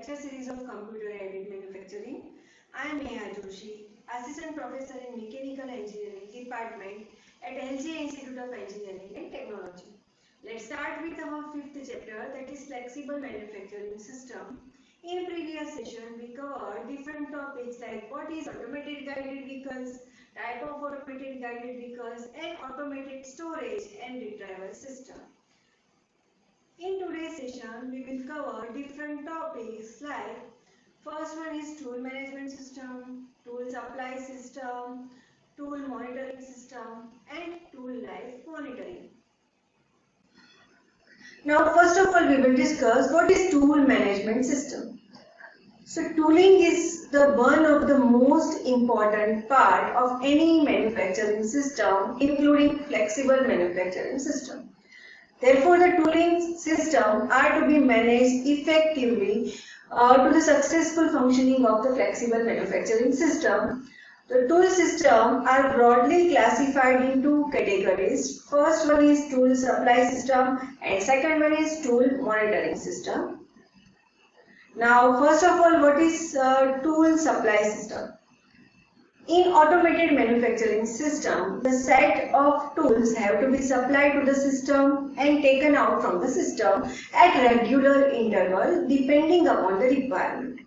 lecture series of computer-aided manufacturing. I am Neha Joshi, Assistant Professor in Mechanical Engineering Department at LGA Institute of Engineering and Technology. Let's start with our fifth chapter, that is Flexible Manufacturing System. In previous session, we covered different topics like what is automated guided vehicles, type of automated guided vehicles, and automated storage and retrieval system. In today's session, we will cover different topics like first one is tool management system, tool supply system, tool monitoring system, and tool life monitoring. Now, first of all, we will discuss what is tool management system. So, tooling is one of the most important part of any manufacturing system, including flexible manufacturing system. Therefore, the tooling system are to be managed effectively to the successful functioning of the flexible manufacturing system. The tool system are broadly classified in two categories. First one is tool supply system and second one is tool monitoring system. Now, first of all, what is tool supply system? In automated manufacturing system, the set of tools have to be supplied to the system and taken out from the system at regular interval depending upon the requirement.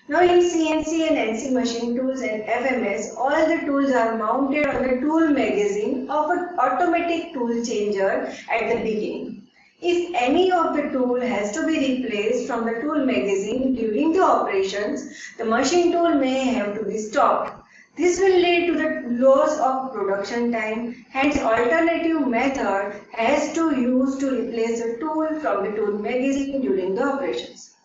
Now in CNC and NC machine tools and FMS, all the tools are mounted on the tool magazine of an automatic tool changer at the beginning. If any of the tool has to be replaced from the tool magazine during the operations, the machine tool may have to be stopped. This will lead to the loss of production time, hence alternative method has to use to replace the tool from the tool magazine during the operations.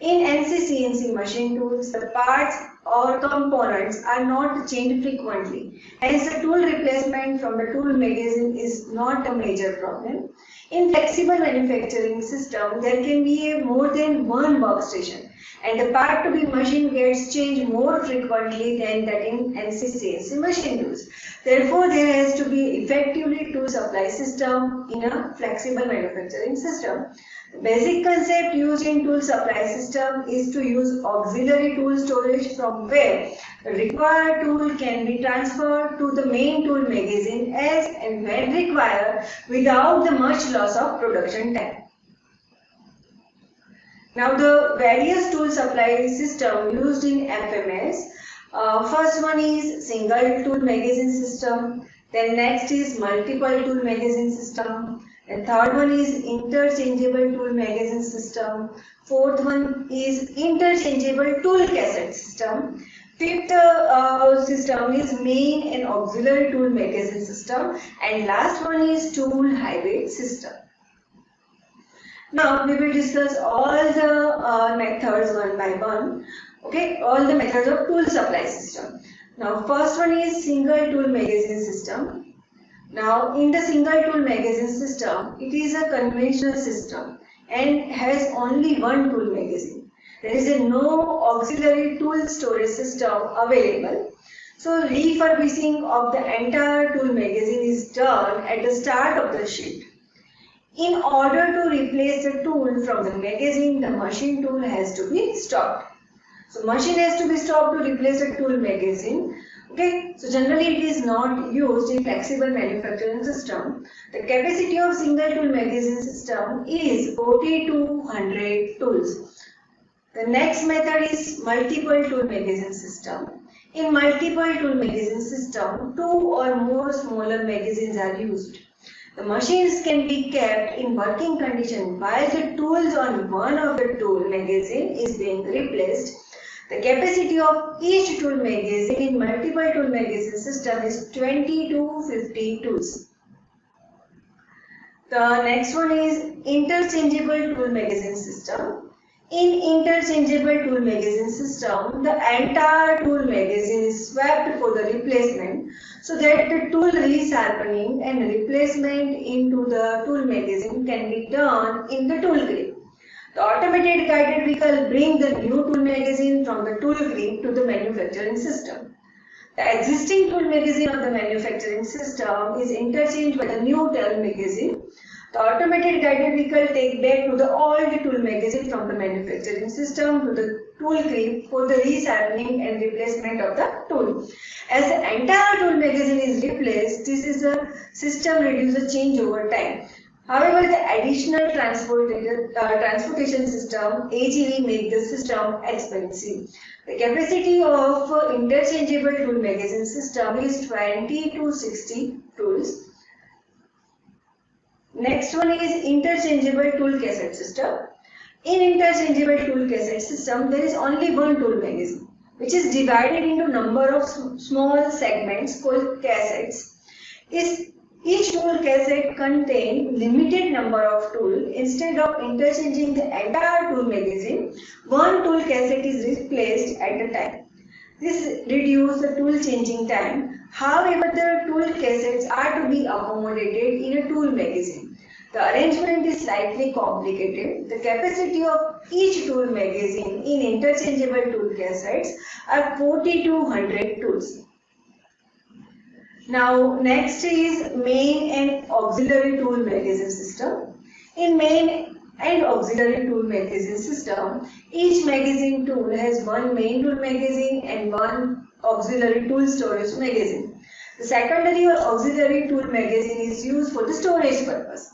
In NC-CNC machine tools, the parts or components are not changed frequently, hence the tool replacement from the tool magazine is not a major problem. In flexible manufacturing system, there can be more than one workstation, and the part to be machined gets changed more frequently than that in NC-CNC machine tools. Therefore, there has to be effectively tool supply system in a flexible manufacturing system. The basic concept used in tool supply system is to use auxiliary tool storage from where the required tool can be transferred to the main tool magazine as and when required without the much loss of production time. Now the various tool supply system used in FMS, first one is single tool magazine system, then next is multiple tool magazine system, and third one is interchangeable tool magazine system, fourth one is interchangeable tool cassette system, fifth system is main and auxiliary tool magazine system, and last one is tool hybrid system. Now we will discuss all the methods one by one. Okay, all the methods of tool supply system. Now first one is single tool magazine system. Now in the single tool magazine system, it is a conventional system and has only one tool magazine. There is no auxiliary tool storage system available. So refurbishing of the entire tool magazine is done at the start of the shift. In order to replace the tool from the magazine, the machine tool has to be stopped. So machine has to be stopped to replace the tool magazine. Okay, so generally it is not used in flexible manufacturing system. The capacity of single tool magazine system is 40 to 100 tools. The next method is multiple tool magazine system. In multiple tool magazine system, two or more smaller magazines are used. The machines can be kept in working condition while the tools on one of the tool magazine is being replaced. The capacity of each tool magazine in multiple tool magazine system is 20 to 50 tools. The next one is interchangeable tool magazine system. In interchangeable tool magazine system, the entire tool magazine is swapped for the replacement so that the tool resharpening and replacement into the tool magazine can be done in the tool grip. The automated guided vehicle brings the new tool magazine from the tool grip to the manufacturing system. The existing tool magazine of the manufacturing system is interchanged by the new tool magazine. The automated guided vehicle take back to the all the tool magazine from the manufacturing system to the tool crib for the resampling and replacement of the tool. As the entire tool magazine is replaced, this is a system reduce the change over time. However, the additional transportation system AGV make the system expensive. The capacity of interchangeable tool magazine system is 20 to 60 tools. Next one is interchangeable tool cassette system. In interchangeable tool cassette system, there is only one tool magazine, which is divided into number of small segments called cassettes. Each tool cassette contains limited number of tools. Instead of interchanging the entire tool magazine, one tool cassette is replaced at a time. This reduces the tool changing time. However, the tool cassettes are to be accommodated in a tool magazine. The arrangement is slightly complicated. The capacity of each tool magazine in interchangeable tool cassettes are 40 to 100 tools. Now, next is main and auxiliary tool magazine system. In main and auxiliary tool magazine system, each magazine tool has one main tool magazine and one auxiliary tool storage magazine. The secondary or auxiliary tool magazine is used for the storage purpose.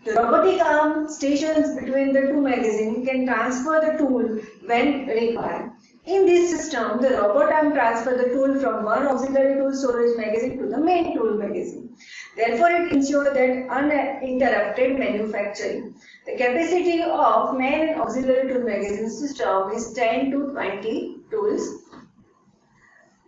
The robotic arm stations between the two magazines can transfer the tool when required. In this system, the robot arm transfers the tool from one auxiliary tool storage magazine to the main tool magazine. Therefore, it ensures that uninterrupted manufacturing. The capacity of main and auxiliary tool magazine system is 10 to 20 tools.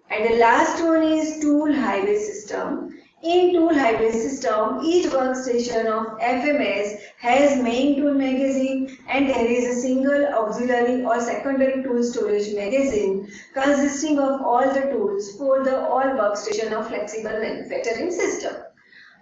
And the last one is tool highway system. In tool highway system, each workstation of FMS has main tool magazine and there is a single auxiliary or secondary tool storage magazine consisting of all the tools for the all workstation of flexible manufacturing system.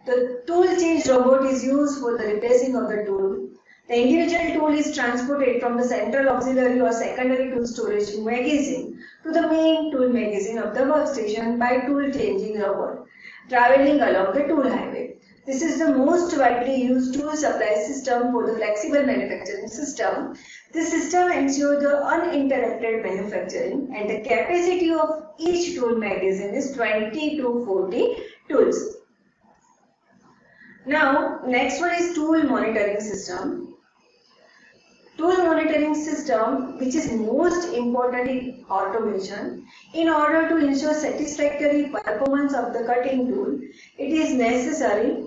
The tool change robot is used for the replacing of the tool. The individual tool is transported from the central auxiliary or secondary tool storage magazine to the main tool magazine of the workstation by tool changing robot, traveling along the tool highway. This is the most widely used tool supply system for the flexible manufacturing system. This system ensures the uninterrupted manufacturing and the capacity of each tool magazine is 20 to 40 tools. Now, next one is tool monitoring system. Tool monitoring system, which is most important in automation. In order to ensure satisfactory performance of the cutting tool, it is necessary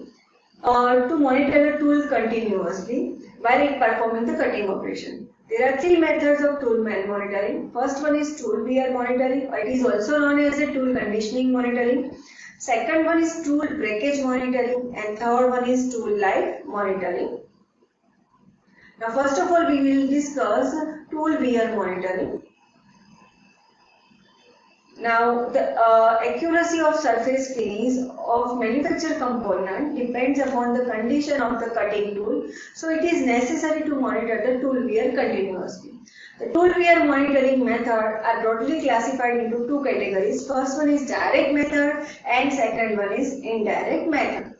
to monitor the tool continuously while it performing the cutting operation. There are three methods of tool monitoring. First one is tool wear monitoring. It is also known as a tool conditioning monitoring. Second one is tool breakage monitoring, and third one is tool life monitoring. Now, first of all, we will discuss tool wear monitoring. Now, the accuracy of surface finish of manufactured component depends upon the condition of the cutting tool. So, it is necessary to monitor the tool wear continuously. The tool wear monitoring method are broadly classified into two categories. First one is direct method and second one is indirect method.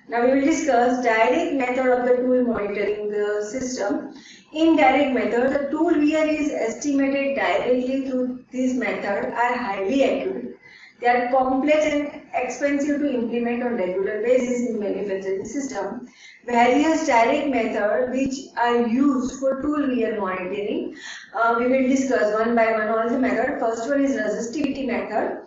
Now we will discuss direct method of the tool monitoring system. In direct method, the tool wear is estimated directly through this method are highly accurate. They are complex and expensive to implement on regular basis in manufacturing system. Various direct methods which are used for tool wear monitoring. We will discuss one by one all the method. First one is resistivity method.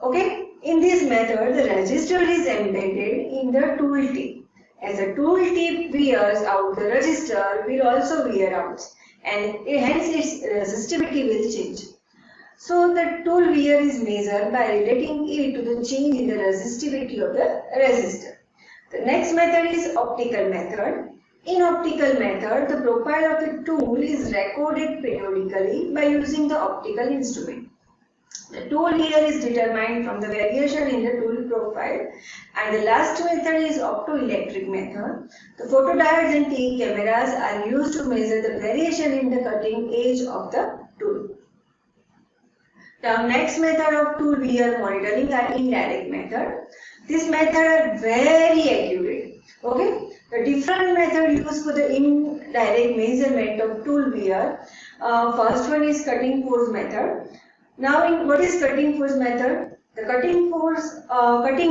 Okay. In this method, the resistor is embedded in the tool tip. As the tool tip wears out, the resistor will also wear out, and hence its resistivity will change. So the tool wear is measured by relating it to the change in the resistivity of the resistor. The next method is optical method. In optical method, the profile of the tool is recorded periodically by using the optical instrument. The tool wear is determined from the variation in the tool profile, and the last method is optoelectric method. The photodiodes and TE cameras are used to measure the variation in the cutting edge of the tool. Now next method of tool wear monitoring are indirect method. This method are very accurate. Okay, the different method used for the indirect measurement of tool wear. First one is cutting force method. Now what is cutting force method? The cutting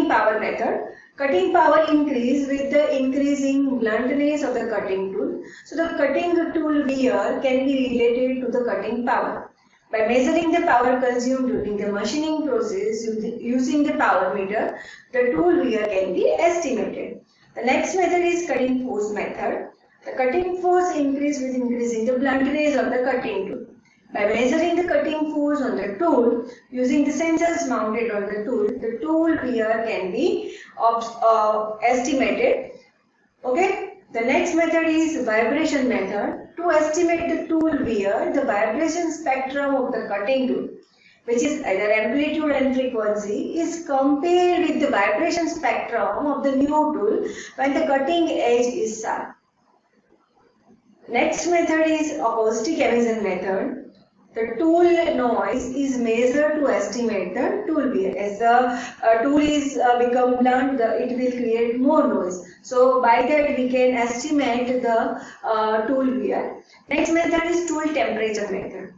power method. Cutting power increase with the increasing bluntness of the cutting tool. So the cutting tool wear can be related to the cutting power. By measuring the power consumed during the machining process using the power meter, the tool wear can be estimated. The next method is cutting force method. The cutting force increase with increasing the bluntness of the cutting tool. By measuring the cutting force on the tool using the sensors mounted on the tool wear can be estimated. Okay. The next method is vibration method. To estimate the tool wear, the vibration spectrum of the cutting tool, which is either amplitude and frequency, is compared with the vibration spectrum of the new tool when the cutting edge is sharp. Next method is acoustic emission method. The tool noise is measured to estimate the tool wear. As the tool is become blunt, it will create more noise. So by that we can estimate the tool wear. Next method is tool temperature method.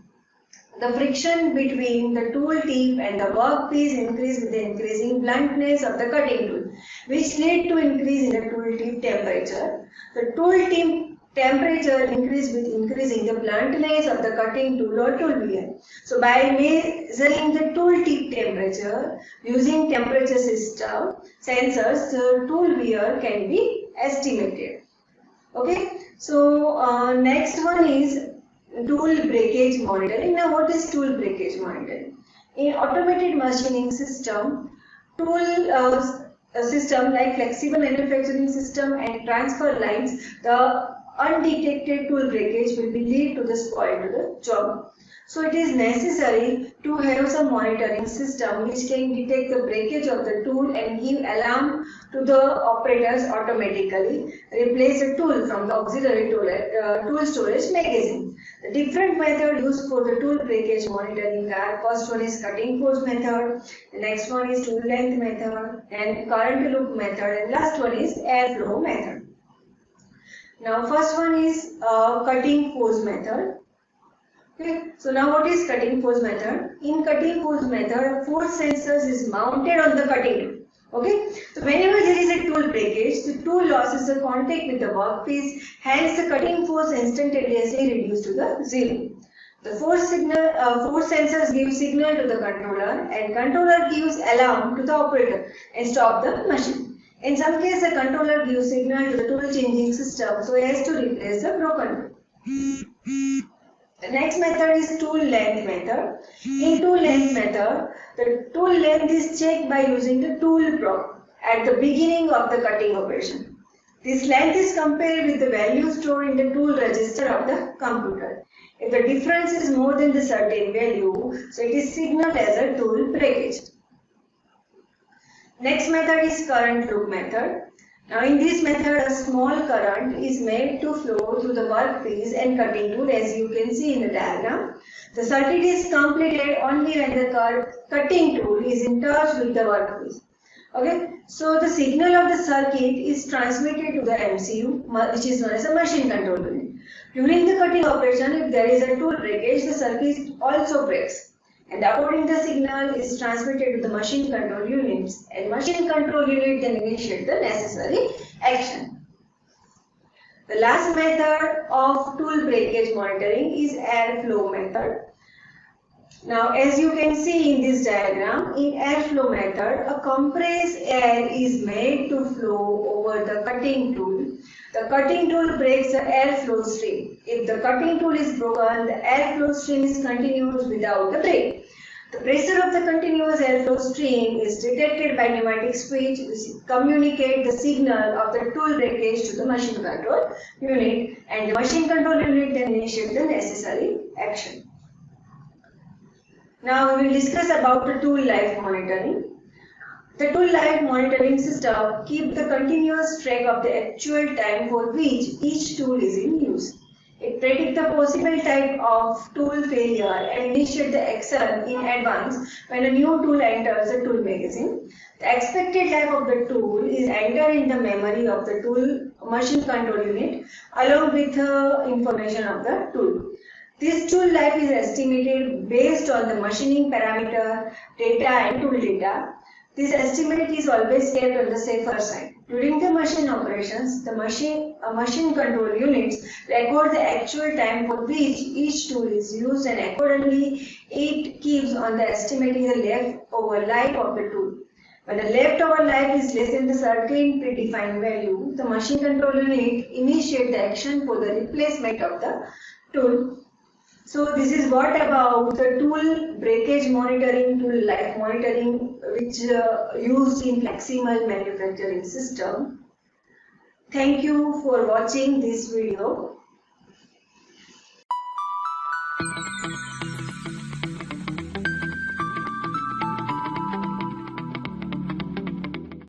The friction between the tool tip and the workpiece increase with the increasing bluntness of the cutting tool, which lead to increase in the tool tip temperature. The tool tip temperature increase with increasing the bluntness of the cutting tool or tool wear. So by measuring the tool tip temperature using temperature system sensors, the tool wear can be estimated. Okay. So next one is tool breakage monitoring. Now what is tool breakage monitoring? In automated machining system, system like flexible manufacturing system and transfer lines, the undetected tool breakage will be lead to the spoil to the job. So it is necessary to have some monitoring system which can detect the breakage of the tool and give alarm to the operators automatically. Replace a tool from the auxiliary tool storage magazine. The different method used for the tool breakage monitoring are: first one is cutting force method, the next one is tool length method, and current loop method, and last one is airflow method. Now first one is cutting force method. Okay, so now what is cutting force method? In cutting force method, force sensors is mounted on the cutting tool. Okay, so whenever there is a tool breakage, the tool loses the contact with the workpiece, hence the cutting force instantaneously reduced to the zero. The force sensors give signal to the controller, and controller gives alarm to the operator and stop the machine. In some cases, the controller gives signal to the tool changing system so as to replace the broken tool. The next method is tool length method. In tool length method, the tool length is checked by using the tool probe at the beginning of the cutting operation. This length is compared with the value stored in the tool register of the computer. If the difference is more than the certain value, so it is signaled as a tool breakage. Next method is current loop method. Now in this method, a small current is made to flow through the workpiece and cutting tool, as you can see in the diagram. The circuit is completed only when the cutting tool is in touch with the workpiece. Okay, so the signal of the circuit is transmitted to the MCU, which is known as a machine control unit. During the cutting operation, if there is a tool breakage, the circuit also breaks. And according the signal is transmitted to the machine control units, and machine control unit then initiate the necessary action. The last method of tool breakage monitoring is airflow method. Now as you can see in this diagram, in airflow method, a compressed air is made to flow over the cutting tool. The cutting tool breaks the airflow stream. If the cutting tool is broken, the airflow stream is continuous without the break. The pressure of the continuous airflow stream is detected by pneumatic switch, which communicate the signal of the tool breakage to the machine control unit, and the machine control unit then initiate the necessary action. Now we will discuss about the tool life monitoring. The tool life monitoring system keeps the continuous track of the actual time for which each tool is in use. It predicts the possible type of tool failure and initiates the action in advance when a new tool enters the tool magazine. The expected life of the tool is entered in the memory of the tool machine control unit along with the information of the tool. This tool life is estimated based on the machining parameter, data and tool data. This estimate is always kept on the safer side. During the machine operations, the machine control units record the actual time for which each tool is used, and accordingly it keeps on the estimating the leftover life of the tool. When the leftover life is less than the certain predefined value, the machine control unit initiates the action for the replacement of the tool. So this is what about the tool breakage monitoring, tool life monitoring, which used in flexible manufacturing system. Thank you for watching this video.